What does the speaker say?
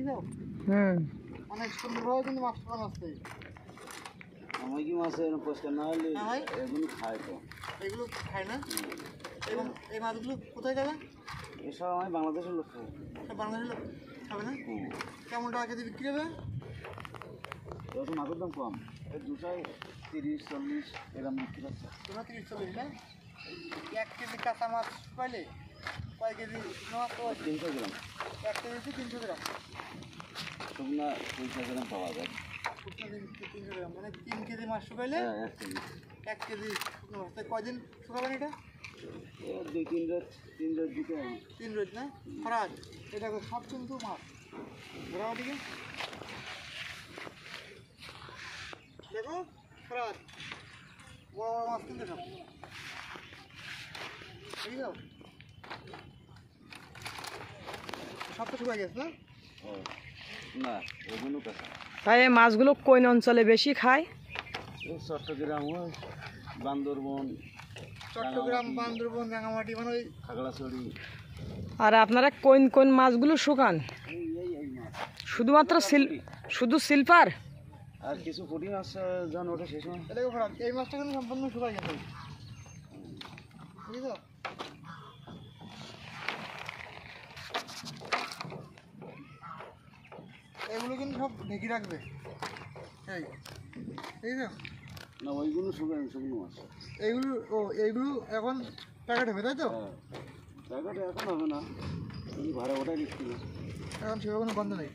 বুঝছো? অনেক সুন্দরভাবে কিন্তু মাছ পালন আসছে। আমার কি মাছ এরকম পরিষ্কার না হলে এগুলো খায় তো। এগুলো খায় না? এবং এই মাছগুলো কোথায় যাবে? এসব আমি বাংলাদেশের লোক খাই। সব বাংলাদেশের লোক খাবে না? কেমন টাকা কেজি বিক্রি হবে? এখন মাছের দাম কম, এই দুটাই 30-40 এরকম বিক্রি হচ্ছে। 30-40 না? 1 কেজি কাঁচা মাছ পাইলে কয় কেজি মাছ পাওয়া যায়? 300 গ্রাম। 1 কেজিতে 300 গ্রাম। শুকনা 200 গ্রাম পাওয়া যায়। 300 গ্রাম মানে 3 কেজি মাছ শুকাইলে 1 কেজি। 1 কেজি শুকনো মাছ। তাই কয়দিন শুকাবেন এটা? 2-3 রোজ, 3 রোজ দিতে হবে। 3 রোজ না? খরাজ। এটা সব কিন্তু মাছ। ধরাও দিকে। দেখো খরাজ। বড় বড় মাছ কিন্তু সব। বুঝছো? সব তো শুকাই গেছে না? না, এগুলো কাঁচা। তাই এই মাছগুলো কোন অঞ্চলে বেশি খায়? এই চট্টগ্রাম, বান্দরবন, চট্টগ্রাম, বান্দরবন, রাঙামাটি মানে ওই খাগড়াছড়ি। আর আপনারা কোন কোন মাছগুলো শুকান? এই মাছ। শুধুমাত্র শুধু সিলভার? আর কিছু পুঁটি মাছ যখন ওঠে সেই সময়। এটা খরাজ। এই মাছটা কিন্তু সম্পূর্ণ শুকাই গেছে। বুঝছো? এগুলো কিন্তু সব ঢেকে রাখবে। এই বুঝছো? না, ওইগুলো শুকনো মাছ। এইগুলো এখন প্যাকেট হবে তাই তো? প্যাকেট এখন হবে না, ভাড়া ওটাই নিচ্ছিল। এখন সেভাবে কোনো গন্ধ নেই।